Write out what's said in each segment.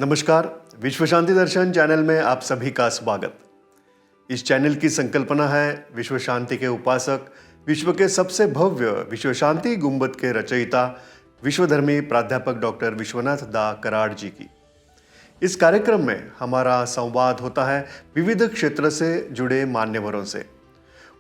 नमस्कार। विश्व शांति दर्शन चैनल में आप सभी का स्वागत। इस चैनल की संकल्पना है विश्व शांति के उपासक, विश्व के सबसे भव्य विश्व शांति गुंबद के रचयिता, विश्वधर्मी प्राध्यापक डॉक्टर विश्वनाथ दा कराड़ जी की। इस कार्यक्रम में हमारा संवाद होता है विविध क्षेत्र से जुड़े मान्यवरों से।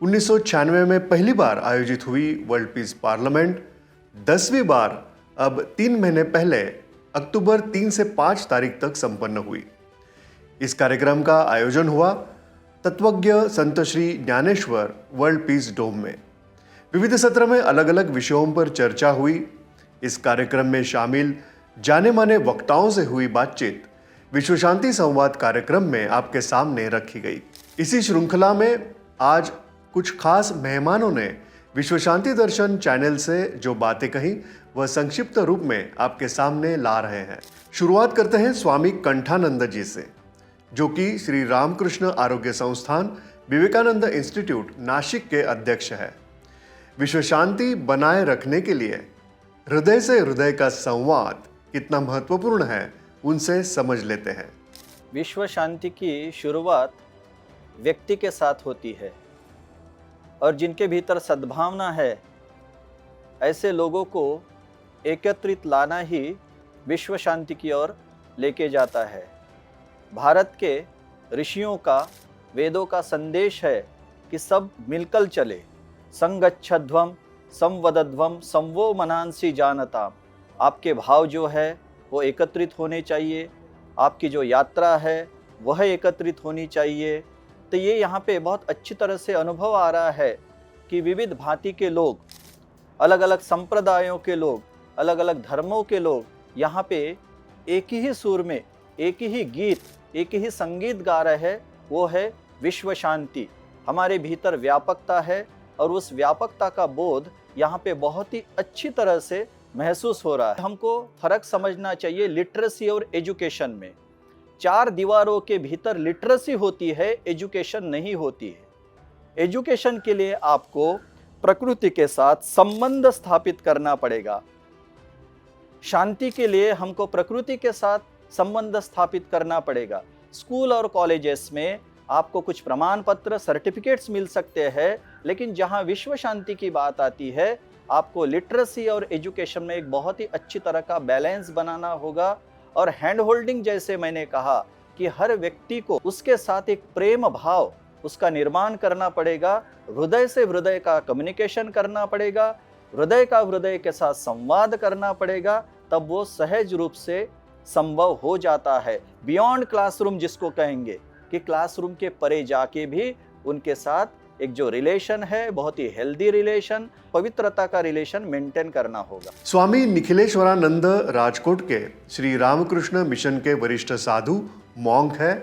1996 में पहली बार आयोजित हुई वर्ल्ड पीस पार्लियामेंट 10वीं बार अब 3 महीने पहले अक्टूबर 3 से 5 तारीख तक संपन्न हुई। इस कार्यक्रम का आयोजन हुआ तत्वज्ञ संत श्री ज्ञानेश्वर वर्ल्ड पीस डोम में। विविध सत्र में अलग अलग विषयों पर चर्चा हुई। इस कार्यक्रम में शामिल जाने माने वक्ताओं से हुई बातचीत विश्व शांति संवाद कार्यक्रम में आपके सामने रखी गई। इसी श्रृंखला में आज कुछ खास मेहमानों ने विश्व शांति दर्शन चैनल से जो बातें कही वह संक्षिप्त रूप में आपके सामने ला रहे हैं। शुरुआत करते हैं स्वामी कंठानंद जी से, जो कि श्री रामकृष्ण आरोग्य संस्थान विवेकानंद इंस्टीट्यूट नासिक के अध्यक्ष है। विश्व शांति बनाए रखने के लिए हृदय से हृदय का संवाद कितना महत्वपूर्ण है, उनसे समझ लेते हैं। विश्व शांति की शुरुआत व्यक्ति के साथ होती है और जिनके भीतर सद्भावना है, ऐसे लोगों को एकत्रित लाना ही विश्व शांति की ओर लेके जाता है। भारत के ऋषियों का, वेदों का संदेश है कि सब मिलकर चले। संगच्छध्वम संवदध्वम संवो मनांसी जानताम। आपके भाव जो है वो एकत्रित होने चाहिए, आपकी जो यात्रा है वह एकत्रित होनी चाहिए। तो ये यहाँ पे बहुत अच्छी तरह से अनुभव आ रहा है कि विविध भांति के लोग, अलग अलग संप्रदायों के लोग, अलग अलग धर्मों के लोग यहाँ पे एक ही सुर में, एक ही गीत, एक ही संगीत गा रहे हैं। वो है विश्व शांति। हमारे भीतर व्यापकता है और उस व्यापकता का बोध यहाँ पे बहुत ही अच्छी तरह से महसूस हो रहा है। हमको फर्क समझना चाहिए लिटरेसी और एजुकेशन में। 4 दीवारों के भीतर लिटरेसी होती है, एजुकेशन नहीं होती है। एजुकेशन के लिए आपको प्रकृति के साथ संबंध स्थापित करना पड़ेगा। शांति के लिए हमको प्रकृति के साथ संबंध स्थापित करना पड़ेगा। स्कूल और कॉलेजेस में आपको कुछ प्रमाण पत्र, सर्टिफिकेट्स मिल सकते हैं, लेकिन जहां विश्व शांति की बात आती है, आपको लिटरेसी और एजुकेशन में एक बहुत ही अच्छी तरह का बैलेंस बनाना होगा। और हैंड होल्डिंग, जैसे मैंने कहा कि हर व्यक्ति को उसके साथ एक प्रेम भाव उसका निर्माण करना पड़ेगा। हृदय से हृदय का कम्युनिकेशन करना पड़ेगा, हृदय का हृदय के साथ संवाद करना पड़ेगा, तब वो सहज रूप से संभव हो जाता है। बियॉन्ड क्लासरूम जिसको कहेंगे कि क्लासरूम के परे जाके भी उनके साथ एक जो रिलेशन है, बहुत ही हेल्दी रिलेशन, पवित्रता का रिलेशन मेंटेन करना होगा। स्वामी निखिलेश्वरानंद राजकोट के श्री रामकृष्ण मिशन के वरिष्ठ साधु मॉन्क है।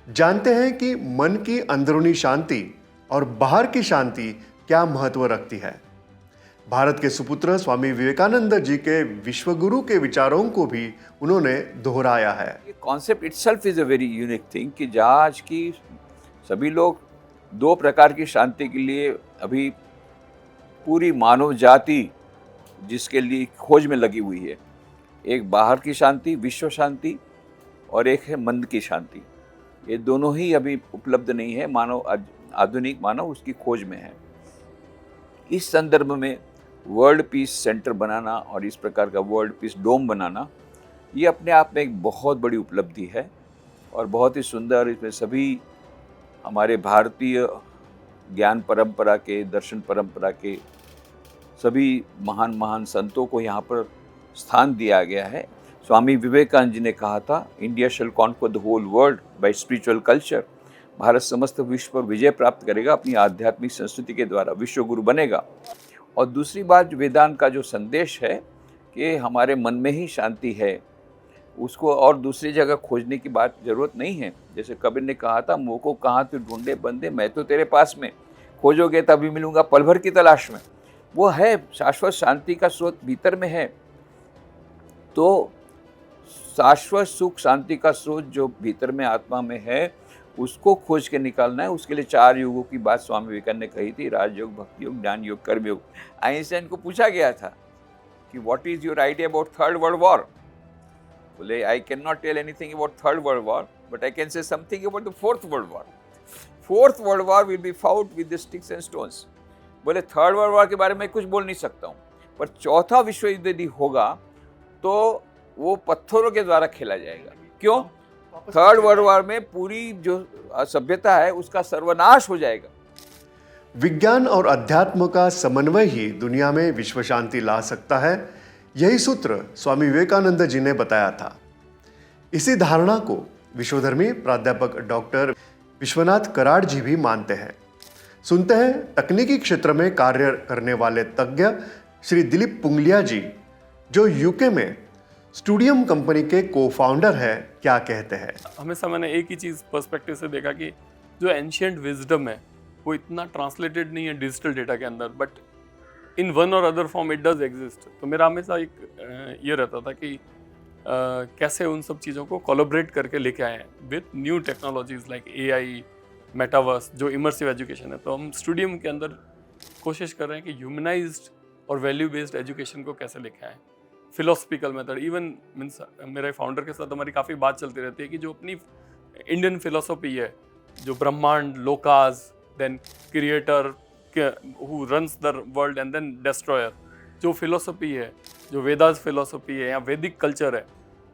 जानते हैं कि मन की अंदरूनी शांति और बाहर की शांति क्या महत्व रखती है। भारत के सुपुत्र स्वामी विवेकानंद जी के विश्वगुरु के विचारों को भी उन्होंने दोहराया है। Concept itself is a very unique thing कि आज की सभी लोग 2 प्रकार की शांति के लिए अभी पूरी मानव जाति जिसके लिए खोज में लगी हुई है। एक बाहर की शांति, विश्व शांति, और एक है मन की शांति। ये दोनों ही अभी उपलब्ध नहीं है। आधुनिक मानव उसकी खोज में है। इस संदर्भ में वर्ल्ड पीस सेंटर बनाना और इस प्रकार का वर्ल्ड पीस डोम बनाना, ये अपने आप में एक बहुत बड़ी उपलब्धि है और बहुत ही सुंदर। इसमें सभी हमारे भारतीय ज्ञान परंपरा के, दर्शन परंपरा के सभी महान महान संतों को यहाँ पर स्थान दिया गया है। स्वामी विवेकानंद जी ने कहा था, India shall conquer the whole world by spiritual culture. Bharat समस्त विश्व पर विजय प्राप्त करेगा अपनी आध्यात्मिक संस्कृति के द्वारा, विश्व गुरु बनेगा। और दूसरी बात, वेदांत का जो संदेश है कि हमारे मन में ही शांति है, उसको और दूसरी जगह खोजने की बात जरूरत नहीं है। जैसे कबीर ने कहा था, मुँह को कहाँ तू ढूंढे बंदे, मैं तो तेरे पास में, खोजोगे तभी मिलूंगा पल भर की तलाश में। वो है, शाश्वत शांति का स्रोत भीतर में है। तो शाश्वत सुख शांति का स्रोत जो भीतर में आत्मा में है, उसको खोज के निकालना है। उसके लिए 4 युगों की बात स्वामी विवेकानंद ने कही थी, राजयोग, भक्ति योग, ज्ञान योग, कर्म योग। आइंस्टाइन को पूछा गया था कि what is your idea about 3rd world war. बोले I can not tell anything about third world war, but I can say something about the fourth world war. Fourth world war will be fought with the sticks and stones. बोले third world war के बारे में कुछ बोल नहीं सकता हूँ, पर चौथा विश्व युद्ध यदि होगा तो वो पत्थरों के द्वारा खेला जाएगा. क्यों? थर्ड वर्ल्ड वॉर में पूरी जो सभ्यता है उसका सर्वनाश हो जाएगा. विज्ञान और अध्यात्म का समन्वय ही दुनिया में विश्व शांति ला सकता है, यही सूत्र स्वामी विवेकानंद जी ने बताया था. इसी धारणा को विश्वधर्मी प्राध्यापक डॉक्टर विश्वनाथ कराड़ जी भी मानते हैं. सुनते हैं तकनीकी क्षेत्र में कार्य करने वाले तज्ञ श्री दिलीप पुंगलिया जी, जो यूके में स्टूडियम कंपनी के को-फाउंडर है, क्या कहते हैं. हमेशा मैंने एक ही चीज़ पर्सपेक्टिव से देखा कि जो एंशियंट विजडम है वो इतना ट्रांसलेटेड नहीं है डिजिटल डेटा के अंदर, बट इन वन और other form it does exist. तो मेरा हमेशा एक ये रहता था कि कैसे उन सब चीज़ों को कोलैबोरेट करके लेके आए हैं with new technologies like AI, metaverse, जो इमर्सिव एजुकेशन है. तो हम स्टूडियम के अंदर कोशिश कर रहे हैं कि ह्यूमनाइज्ड और वैल्यू बेस्ड एजुकेशन को कैसे लेके आएँ. फिलोसफिकल मेथड, इवन मीन्स मेरे फाउंडर के साथ हमारी काफ़ी बात चलती रहती है कि जो अपनी इंडियन फिलोसफी है, जो ब्रह्मांड, लोकास, then creator who runs the world and then destroyer, जो फिलोसफी है, जो वेदास फिलोसफी है या वैदिक कल्चर है,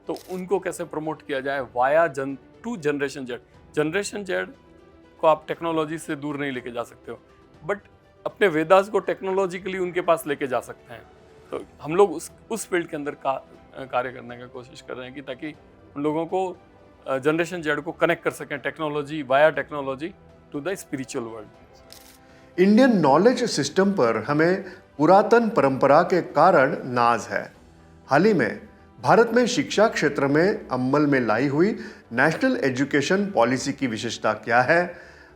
तो उनको कैसे प्रमोट किया जाए via to generation Z. Generation Z को आप टेक्नोलॉजी से दूर नहीं लेके जा सकते हो, बट अपने वेदास को टेक्नोलॉजिकली उनके पास लेके जा सकते हैं. तो हम लोग उस फील्ड के अंदर कार्य करने की कोशिश कर रहे हैं कि ताकि उन लोगों को जनरेशन जेड को कनेक्ट कर सकें technology via technology to the spiritual world. Indian knowledge system पर हमें पुरातन परंपरा के कारण नाज है. हाल ही में भारत में शिक्षा क्षेत्र में अमल में लाई हुई नेशनल एजुकेशन पॉलिसी की विशेषता क्या है,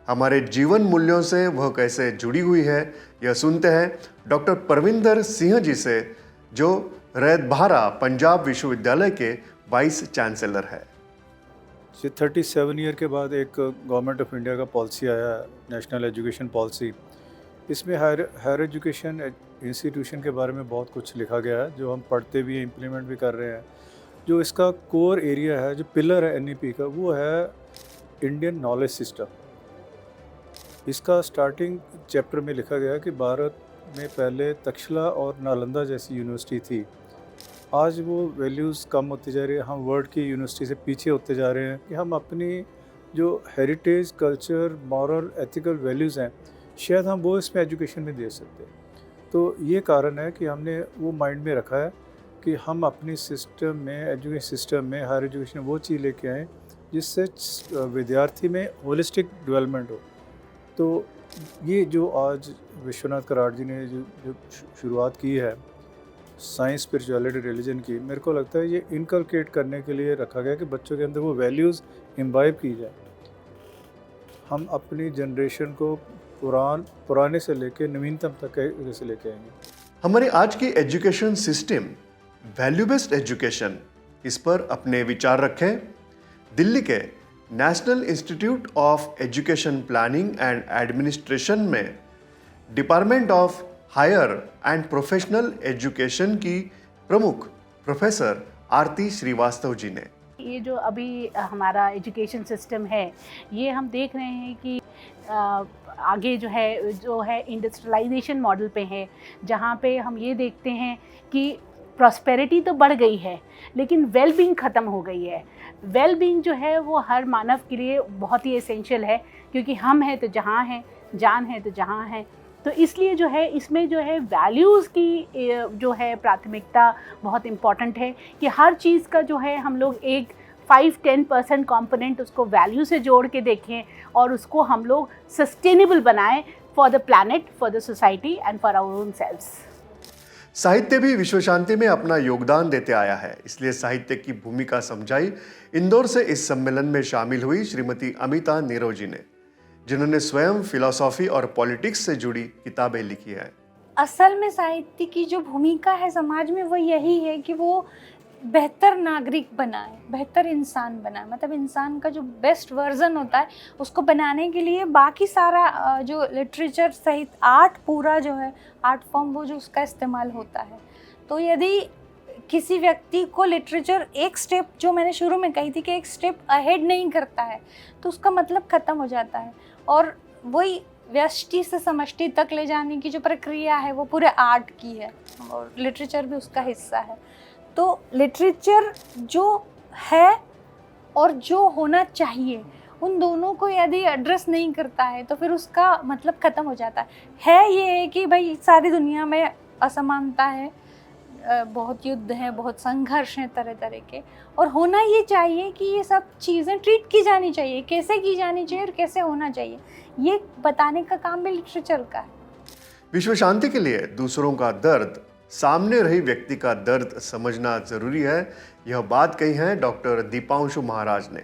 हमारे जीवन मूल्यों से वह कैसे जुड़ी हुई है, यह सुनते हैं डॉक्टर परविंदर सिंह जी से, जो रैतभारा पंजाब विश्वविद्यालय के वाइस चांसलर है. 37 ईयर के बाद एक गवर्नमेंट ऑफ इंडिया का पॉलिसी आया, नेशनल एजुकेशन पॉलिसी. इसमें हायर एजुकेशन इंस्टीट्यूशन के बारे में बहुत कुछ लिखा गया है, जो हम पढ़ते भी हैं, इम्प्लीमेंट भी कर रहे हैं. जो इसका कोर एरिया है, जो पिलर है NEP का, वो है इंडियन नॉलेज सिस्टम. इसका स्टार्टिंग चैप्टर में लिखा गया कि भारत में पहले तक्षशिला और नालंदा जैसी यूनिवर्सिटी थी. आज वो वैल्यूज़ कम होती जा रही है, हम वर्ल्ड की यूनिवर्सिटी से पीछे होते जा रहे हैं कि हम अपनी जो heritage, culture, moral, ethical values हैं, शायद हम वो इसमें एजुकेशन में दे सकते हैं. तो ये कारण है कि हमने वो माइंड में रखा है कि हम अपनी सिस्टम में, एजुकेशन सिस्टम में, हायर एजुकेशन वो चीज़ लेके आएँ जिससे विद्यार्थी में होलिस्टिक डेवलपमेंट हो. तो ये जो आज विश्वनाथ कराड़ जी ने जो शुरुआत की है साइंस, स्पिरिचुअलिटी, रिलीजन की, मेरे को लगता है ये इनकलकेट करने के लिए रखा गया कि बच्चों के अंदर वो वैल्यूज़ इम्बाइब की जाए. हम अपनी जनरेशन को पुराने से लेके नवीनतम तक कैसे लेके आएंगे. हमारी आज की education system value based education, इस पर अपने विचार रखें. दिल्ली के National Institute of Education Planning and Administration में Department of Higher and Professional Education की प्रमुख प्रोफेसर आरती श्रीवास्तव जी ने. ये जो अभी हमारा एजुकेशन सिस्टम है, ये हम देख रहे हैं कि आगे जो है इंडस्ट्रियलाइजेशन मॉडल पे है, जहाँ पे हम ये देखते हैं कि प्रॉस्पेरिटी तो बढ़ गई है लेकिन वेल बीइंग ख़त्म हो गई है. वेल बीइंग जो है वो हर मानव के लिए बहुत ही एसेंशियल है, क्योंकि हम हैं तो जहाँ हैं, जान है तो जहाँ है. तो इसलिए जो है इसमें जो है वैल्यूज़ की जो है प्राथमिकता बहुत इम्पॉर्टेंट है कि हर चीज़ का जो है हम लोग एक 5-10% कंपोनेंट उसको वैल्यू से जोड़ के देखें और उसको हम लोग सस्टेनेबल बनाएं for the planet, for the society and for our own selves. साहित्य भी विश्व शांति में अपना योगदान देते आया है, इसलिए साहित्य की भूमिका समझाई इंदौर से इस सम्मेलन में शामिल हुई श्रीमती अमिता नीरो जी ने, जिन्होंने स्वयं फिलॉसफी और पॉलिटिक्स से जुड़ी किताबें लिखी है. असल में साहित्य की जो भूमिका है समाज में वो यही है कि वो बेहतर नागरिक बनाए, बेहतर इंसान बनाए. मतलब इंसान का जो बेस्ट वर्जन होता है उसको बनाने के लिए बाकी सारा जो लिटरेचर सहित आर्ट, पूरा जो है आर्ट फॉर्म, वो जो उसका इस्तेमाल होता है. तो यदि किसी व्यक्ति को लिटरेचर एक स्टेप, जो मैंने शुरू में कही थी कि एक स्टेप अहेड नहीं करता है, तो उसका मतलब ख़त्म हो जाता है। और वही व्यष्टि से समष्टि तक ले जाने की जो प्रक्रिया है वो पूरे आर्ट की है, और लिटरेचर भी उसका हिस्सा है। तो लिटरेचर जो है और जो होना चाहिए, उन दोनों को यदि एड्रेस नहीं करता है तो फिर उसका मतलब ख़त्म हो जाता है। ये है कि भाई सारी दुनिया में असमानता है, बहुत युद्ध हैं, बहुत संघर्ष हैं तरह तरह के, और होना ये चाहिए कि ये सब चीज़ें ट्रीट की जानी चाहिए, कैसे की जानी चाहिए और कैसे होना चाहिए, ये बताने का काम भी लिटरेचर का है। विश्व शांति के लिए दूसरों का दर्द, सामने रही व्यक्ति का दर्द समझना जरूरी है। यह बात कही है डॉक्टर दीपांशु महाराज ने,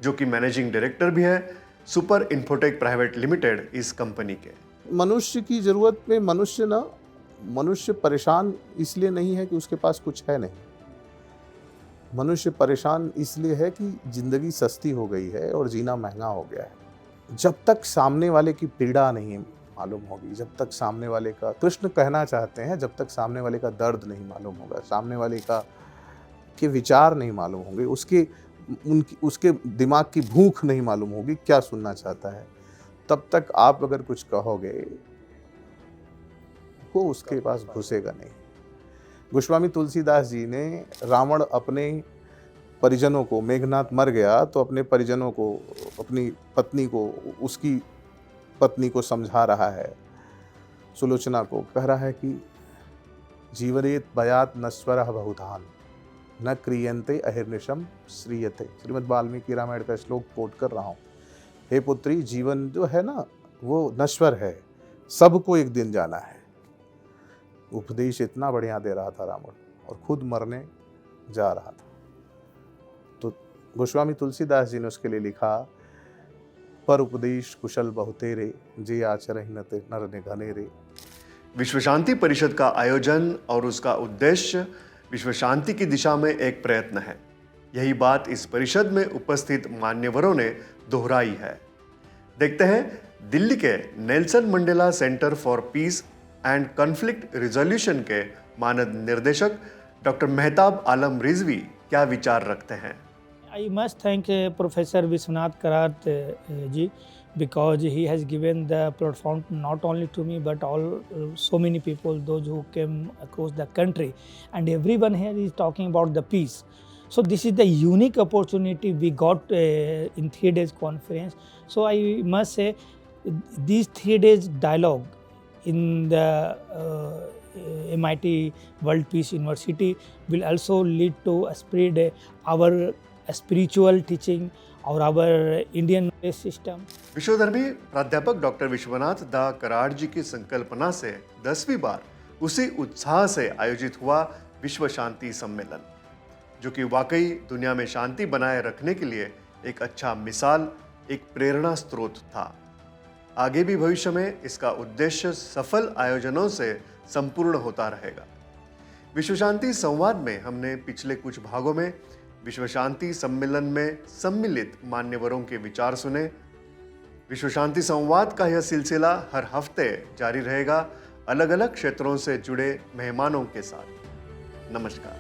जो कि मैनेजिंग डायरेक्टर भी है सुपर इन्फोटेक प्राइवेट लिमिटेड इस कंपनी के। मनुष्य की ज़रूरत में मनुष्य परेशान इसलिए नहीं है कि उसके पास कुछ है नहीं। मनुष्य परेशान इसलिए है कि ज़िंदगी सस्ती हो गई है और जीना महंगा हो गया है। जब तक सामने वाले की पीड़ा नहीं मालूम होगी, जब तक सामने वाले का, कृष्ण कहना चाहते हैं, जब तक सामने वाले का दर्द नहीं मालूम होगा, सामने वाले के विचार नहीं मालूम होंगे, उसके दिमाग की भूख नहीं मालूम होगी क्या सुनना चाहता है, तब तक आप अगर कुछ कहोगे वो उसके पास घुसेगा नहीं। गोस्वामी तुलसीदास जी ने रावण अपने परिजनों को, मेघनाथ मर गया तो अपने परिजनों को, अपनी पत्नी को, उसकी पत्नी को समझा रहा है, सुलोचना को कह रहा है कि जीवनेत भयात नश्वरः बहुधान न क्रियन्ते अहिर्निशम श्रीयते। श्रीमद् वाल्मीकि रामायण का श्लोक कोट कर रहा हूँ। हे पुत्री, जीवन जो है ना वो नश्वर है, सबको एक दिन जाना है। उपदेश इतना बढ़िया दे रहा था रावण, और खुद मरने जा रहा था। तो गोस्वामी तुलसीदास जी ने उसके लिए लिखा, पर उपदेश कुशल बहुतेरे, जे आचरहि नर निघनेरे। विश्व शांति परिषद का आयोजन और उसका उद्देश्य विश्व शांति की दिशा में एक प्रयत्न है। यही बात इस परिषद में उपस्थित मान्यवरों ने दोहराई है। देखते हैं दिल्ली के Nelson Mandela centre for piece and conflict resolution के मानद निर्देशक डॉक्टर मेहताब आलम रिजवी क्या विचार रखते हैं। I must thank Professor Vishwanath Karat ji, because he has given the platform not only to me but all so many people, those who came across the country, and everyone here is talking about the peace. So this is the unique opportunity we got in 3 days conference. So I must say these 3 days dialogue in the MIT World Peace University will also lead to spread our spiritual teaching और our Indian system. विश्वधर्मी प्राध्यापक doctor Vishwanath दा कराड़ जी की संकल्पना से 10वीं बार उसी उत्साह से आयोजित हुआ विश्व शांति सम्मेलन, जो कि वाकई दुनिया में शांति बनाए रखने के लिए एक अच्छा मिसाल, एक प्रेरणा स्रोत था। आगे भी भविष्य में इसका उद्देश्य सफल आयोजनों से संपूर्ण होता रहेगा। विश्व शांति संवाद में हमने पिछले कुछ भागों में विश्व शांति सम्मेलन में सम्मिलित मान्यवरों के विचार सुने। विश्व शांति संवाद का यह सिलसिला हर हफ्ते जारी रहेगा, अलग अलग क्षेत्रों से जुड़े मेहमानों के साथ। नमस्कार।